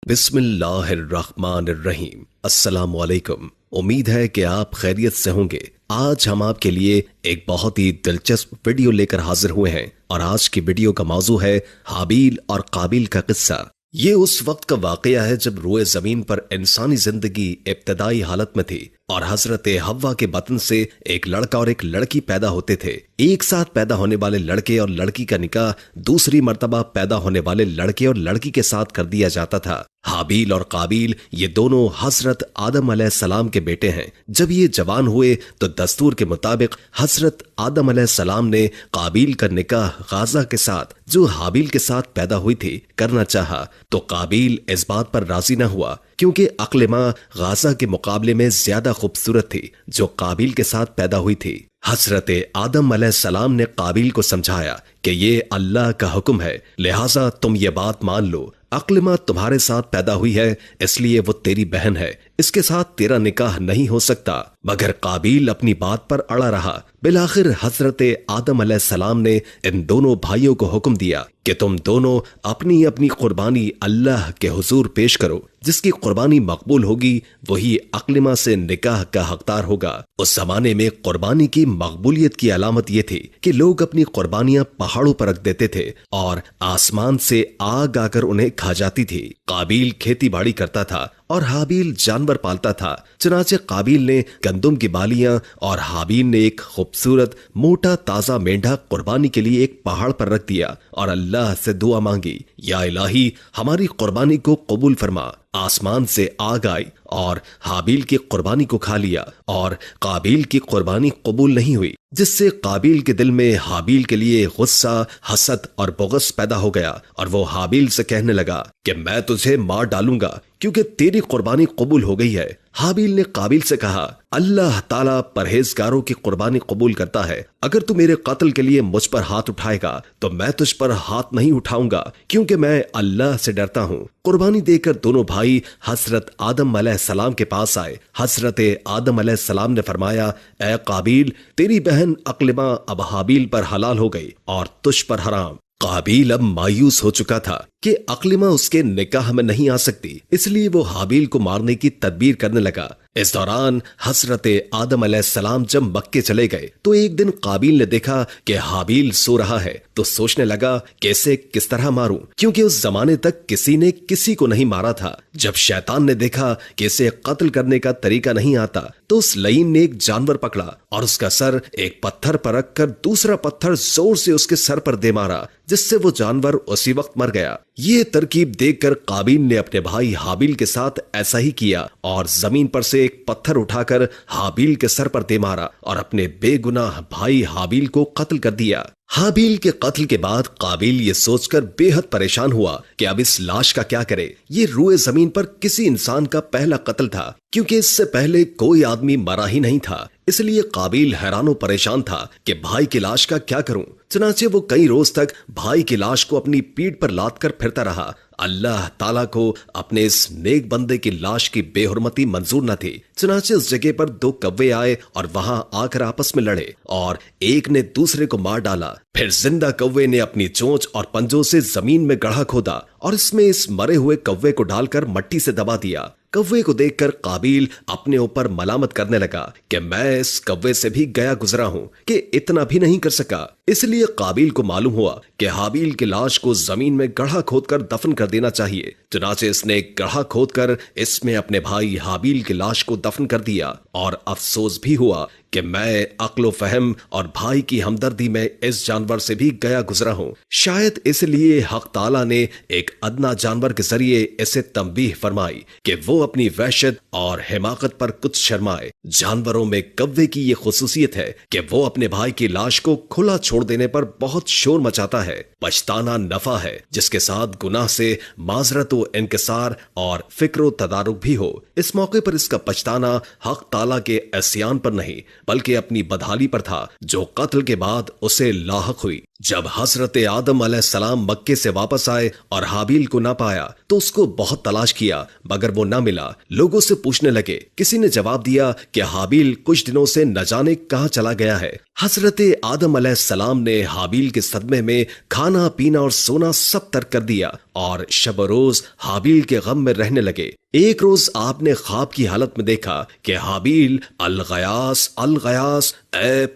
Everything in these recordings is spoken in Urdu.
بسم اللہ الرحمن الرحیم۔ السلام علیکم، امید ہے کہ آپ خیریت سے ہوں گے۔ آج ہم آپ کے لیے ایک بہت ہی دلچسپ ویڈیو لے کر حاضر ہوئے ہیں، اور آج کی ویڈیو کا موضوع ہے حابیل اور قابیل کا قصہ۔ یہ اس وقت کا واقعہ ہے جب روئے زمین پر انسانی زندگی ابتدائی حالت میں تھی، اور حضرت حوا کے بطن سے ایک لڑکا اور ایک لڑکی پیدا ہوتے تھے۔ ایک ساتھ پیدا ہونے والے لڑکے اور لڑکی کا نکاح دوسری مرتبہ پیدا ہونے والے لڑکے اور لڑکی کے ساتھ کر دیا جاتا تھا۔ حابیل اور قابیل یہ دونوں حضرت آدم علیہ السلام کے بیٹے ہیں۔ جب یہ جوان ہوئے تو دستور کے مطابق حضرت آدم علیہ السلام نے قابیل کا نکاح غازہ کے ساتھ، جو حابیل کے ساتھ پیدا ہوئی تھی، کرنا چاہا، تو قابیل اس بات پر راضی نہ ہوا، کیونکہ عقل ماں غازہ کے مقابلے میں زیادہ خوبصورت تھی جو قابیل کے ساتھ پیدا ہوئی تھی۔ حضرت آدم علیہ السلام نے قابیل کو سمجھایا کہ یہ اللہ کا حکم ہے، لہٰذا تم یہ بات مان لو۔ عقل ماں تمہارے ساتھ پیدا ہوئی ہے، اس لیے وہ تیری بہن ہے، اس کے ساتھ تیرا نکاح نہیں ہو سکتا۔ مگر قابیل اپنی بات پر اڑا رہا۔ بالآخر حضرت آدم علیہ السلام نے ان دونوں بھائیوں کو حکم دیا کہ تم دونوں اپنی اپنی قربانی اللہ کے حضور پیش کرو۔ جس کی قربانی مقبول ہوگی وہی عقل ماں سے نکاح کا حقدار ہوگا۔ اس زمانے میں قربانی کی مقبولیت کی علامت یہ تھی کہ لوگ اپنی قربانیاں پہاڑوں پر رکھ دیتے تھے اور آسمان سے آگ آ کر انہیں کھا جاتی تھی۔ قابیل کھیتی باڑی کرتا تھا اور حابیل جانور پالتا تھا، چنانچہ قابیل نے گندم کی بالیاں اور حابیل نے ایک خوبصورت موٹا تازہ مینڈھا قربانی کے لیے ایک پہاڑ پر رکھ دیا اور اللہ سے دعا مانگی، یا الہی ہماری قربانی کو قبول فرما۔ آسمان سے آگ آئی اور حابیل کی قربانی کو کھا لیا، اور قابیل کی قربانی قبول نہیں ہوئی، جس سے قابیل کے دل میں حابیل کے لیے غصہ، حسد اور بغض پیدا ہو گیا، اور وہ حابیل سے کہنے لگا کہ میں تجھے مار ڈالوں گا کیونکہ تیری قربانی قبول ہو گئی ہے۔ حابیل نے قابیل سے کہا، اللہ تعالیٰ پرہیزگاروں کی قربانی قبول کرتا ہے، اگر تو میرے قتل کے لیے مجھ پر ہاتھ اٹھائے گا تو میں تجھ پر ہاتھ نہیں اٹھاؤں گا، کیونکہ میں اللہ سے ڈرتا ہوں۔ قربانی دے کر دونوں بھائی حضرت آدم علیہ السلام کے پاس آئے۔ حضرت آدم علیہ السلام نے فرمایا، اے قابیل، تیری بہن عقل ماں اب حابیل پر حلال ہو گئی اور تجھ پر حرام۔ قابیل اب مایوس ہو چکا تھا کہ عقل ماں اس کے نکاح میں نہیں آ سکتی، اس لیے وہ حابیل کو مارنے کی تدبیر کرنے لگا۔ اس دوران حضرت آدم علیہ السلام جب مکے چلے گئے تو ایک دن قابیل نے دیکھا کہ حابیل سو رہا ہے، تو سوچنے لگا کہ اسے کس طرح ماروں، کیونکہ اس زمانے تک کسی نے کسی کو نہیں مارا تھا۔ جب شیطان نے دیکھا کہ اسے قتل کرنے کا طریقہ نہیں آتا تو اس لعین نے ایک جانور پکڑا اور اس کا سر ایک پتھر پر رکھ کر دوسرا پتھر زور سے اس کے سر پر دے مارا، جس سے وہ جانور اسی وقت مر گیا۔ یہ ترکیب دیکھ کر قابیل نے اپنے بھائی حابیل کے ساتھ ایسا ہی کیا، اور زمین پر سے ایک پتھر اٹھا کر حابیل کے سر پر دے مارا اور اپنے بے گناہ بھائی حابیل کو قتل کر دیا۔ حابیل کے قتل کے بعد قابیل یہ سوچ کر بے حد پریشان ہوا کہ اب اس لاش کا کیا کرے۔ یہ روئے زمین پر کسی انسان کا پہلا قتل تھا، کیونکہ اس سے پہلے کوئی آدمی مرا ہی نہیں تھا۔ اس لیے قابیل حیران و پریشان تھا کہ بھائی کی لاش کا کیا کروں۔ چنانچہ وہ کئی روز تک بھائی کی لاش کو اپنی پیٹھ پر لاد کر پھرتا رہا۔ اللہ تعالیٰ کو اپنے اس نیک بندے کی لاش کی بے حرمتی منظور نہ تھی، چنانچہ اس جگہ پر دو کوے آئے اور وہاں آ کر آپس میں لڑے، اور ایک نے دوسرے کو مار ڈالا۔ پھر زندہ کوے نے اپنی چونچ اور پنجوں سے زمین میں گڑھا کھودا اور اس میں اس مرے ہوئے کوے کو ڈال کر مٹی سے دبا دیا۔ کوے کو دیکھ کر قابیل اپنے اوپر ملامت کرنے لگا کہ میں اس کوے سے بھی گیا گزرا ہوں کہ اتنا بھی نہیں کر سکا۔ اس لیے قابیل کو معلوم ہوا کہ حابیل کی لاش کو زمین میں گڑھا کھود کر دفن کر دینا چاہیے، چنانچہ اس نے گڑھا کھود کر اس میں اپنے بھائی حابیل کی لاش کو دفن کر دیا، اور افسوس بھی ہوا کہ میں عقل و فہم اور بھائی کی ہمدردی میں اس جانور سے بھی گیا گزرا ہوں۔ شاید اس لیے حق تعالیٰ نے ایک ادنا جانور کے ذریعے اسے تنبیہ فرمائی کہ وہ اپنی وحشت اور حماقت پر کچھ شرمائے۔ جانوروں میں کوے کی یہ خصوصیت ہے کہ وہ اپنے بھائی کی لاش کو کھلا چھوڑ دینے پر بہت شور مچاتا ہے۔ پچھتانا نفع ہے، جس کے ساتھ گناہ سے معذرت و انکسار اور فکر و تدارک بھی ہو۔ اس موقع پر اس کا پچھتانا حق تعالیٰ کے عصیان پر نہیں بلکہ اپنی بدحالی پر تھا جو قتل کے بعد اسے لاحق ہوئی۔ جب حضرت آدم علیہ السلام مکے سے واپس آئے اور حابیل کو نہ پایا تو اس کو بہت تلاش کیا مگر وہ نہ ملا۔ لوگوں سے پوچھنے لگے، کسی نے جواب دیا کہ حابیل کچھ دنوں سے نہ جانے کہاں چلا گیا ہے۔ حضرت آدم علیہ السلام نے حابیل کے صدمے میں کھانا پینا اور سونا سب ترک کر دیا اور شب و روز حابیل کے غم میں رہنے لگے۔ ایک روز آپ نے خواب کی حالت میں دیکھا کہ حابیل الغیاث الغیاث، اے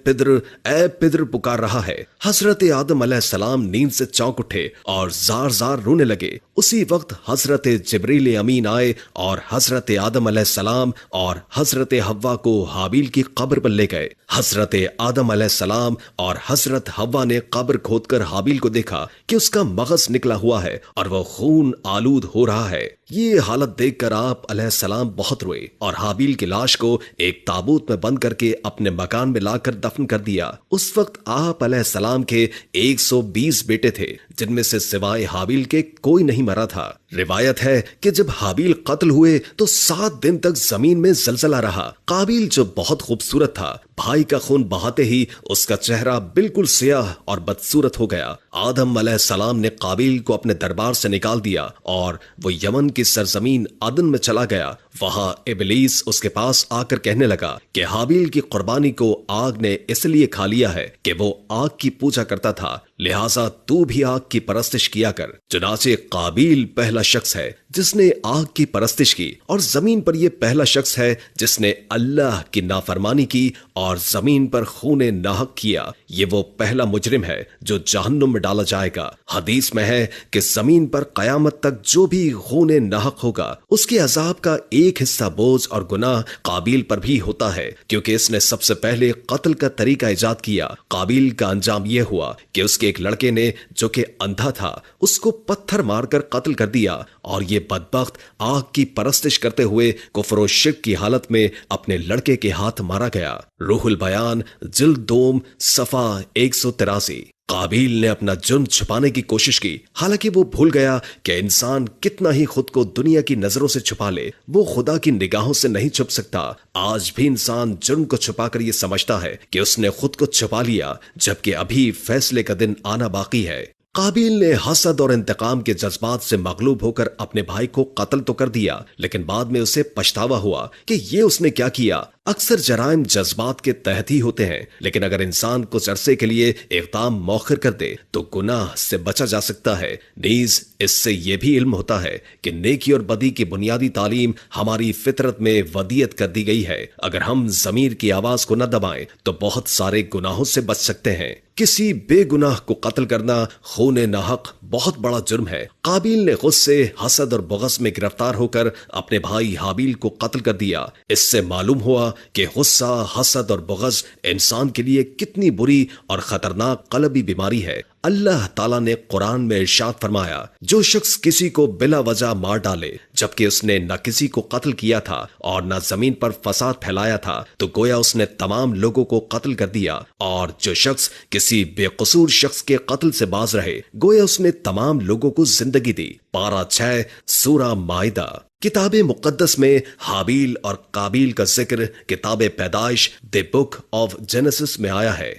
پدر پکار رہا ہے۔ حضرت آدم علیہ السلام نیند سے چونک اٹھے اور زار زار رونے لگے۔ اسی وقت حضرت جبریل امین آئے اور حضرت آدم علیہ السلام اور حضرت حوا کو حابیل کی قبر پر لے گئے۔ حضرت آدم علیہ السلام اور حضرت حوا نے قبر کھود کر حابیل کو دیکھا کہ اس کا مغز نکلا ہوا ہے اور وہ خون آلود ہو رہا ہے۔ یہ حالت دیکھ کر آپ علیہ السلام بہت روئے اور حابیل کی لاش کو ایک تابوت میں بند کر کے اپنے مکان میں لا کر دفن کر دیا۔ اس وقت آپ علیہ السلام کے 120 بیٹے تھے جن میں سے سوائے حابیل کے کوئی نہیں مرا تھا۔ روایت ہے کہ جب حابیل قتل ہوئے تو 7 دن تک زمین میں زلزلہ رہا۔ قابیل جو بہت خوبصورت تھا، بھائی کا خون بہاتے ہی اس کا چہرہ بالکل سیاہ اور بدصورت ہو گیا۔ آدم علیہ السلام نے قابیل کو اپنے دربار سے نکال دیا اور وہ یمن کی سرزمین عدن میں چلا گیا۔ وہاں ابلیس اس کے پاس آ کر کہنے لگا کہ حابیل کی قربانی کو آگ نے اس لیے کھا لیا ہے کہ وہ آگ کی پوجا کرتا تھا، لہٰذا تو بھی آگ کی پرستش کیا کر۔ چنانچہ قابیل پہلا شخص ہے جس نے آگ کی پرستش کی، اور زمین پر یہ پہلا شخص ہے جس نے اللہ کی نافرمانی کی اور زمین پر خون ناحق کیا۔ یہ وہ پہلا مجرم ہے جو جہنم میں ڈالا جائے گا۔ حدیث میں ہے کہ زمین پر قیامت تک جو بھی خون ناحق ہوگا اس کے عذاب کا ایک حصہ بوجھ اور گناہ قابیل پر بھی ہوتا ہے، کیونکہ اس نے سب سے پہلے قتل کا طریقہ ایجاد کیا۔ قابیل کا انجام یہ ہوا کہ اس کے ایک لڑکے نے جو کہ اندھا تھا اس کو پتھر مار کر قتل کر دیا، اور یہ بدبخت آگ کی پرستش کرتے ہوئے کفر و شرک کی حالت میں اپنے لڑکے کے ہاتھ مارا گیا۔ روح البیان جلد 2 صفحہ 183۔ قابیل نے اپنا جرم چھپانے کی کوشش کی، حالانکہ وہ بھول گیا کہ انسان کتنا ہی خود کو دنیا کی نظروں سے چھپا لے، وہ خدا کی نگاہوں سے نہیں چھپ سکتا۔ آج بھی انسان جرم کو چھپا کر یہ سمجھتا ہے کہ اس نے خود کو چھپا لیا، جبکہ ابھی فیصلے کا دن آنا باقی ہے۔ قابیل نے حسد اور انتقام کے جذبات سے مغلوب ہو کر اپنے بھائی کو قتل تو کر دیا، لیکن بعد میں اسے پچھتاوا ہوا کہ یہ اس نے کیا کیا۔ اکثر جرائم جذبات کے تحت ہی ہوتے ہیں، لیکن اگر انسان کچھ عرصے کے لیے اقدام مؤخر کر دے تو گناہ سے بچا جا سکتا ہے۔ نیز اس سے یہ بھی علم ہوتا ہے کہ نیکی اور بدی کی بنیادی تعلیم ہماری فطرت میں ودیت کر دی گئی ہے۔ اگر ہم ضمیر کی آواز کو نہ دبائیں تو بہت سارے گناہوں سے بچ سکتے ہیں۔ کسی بے گناہ کو قتل کرنا خون ناحق بہت بڑا جرم ہے۔ قابیل نے غصے، حسد اور بغض میں گرفتار ہو کر اپنے بھائی حابیل کو قتل کر دیا۔ اس سے معلوم ہوا کہ غصہ، حسد اور بغض انسان کے لیے کتنی بری اور خطرناک قلبی بیماری ہے۔ اللہ تعالیٰ نے قرآن میں ارشاد فرمایا، جو شخص کسی کو بلا وجہ مار ڈالے جبکہ اس نے نہ کسی کو قتل کیا تھا اور نہ زمین پر فساد پھیلایا تھا تو گویا اس نے تمام لوگوں کو قتل کر دیا، اور جو شخص کسی بے قصور شخص کے قتل سے باز رہے گویا اس نے تمام لوگوں کو زندگی دی۔ پارہ 6 سورہ مائدہ۔ کتاب مقدس میں حابیل اور قابیل کا ذکر کتاب پیدائش دی بک آف جینیسس میں آیا ہے۔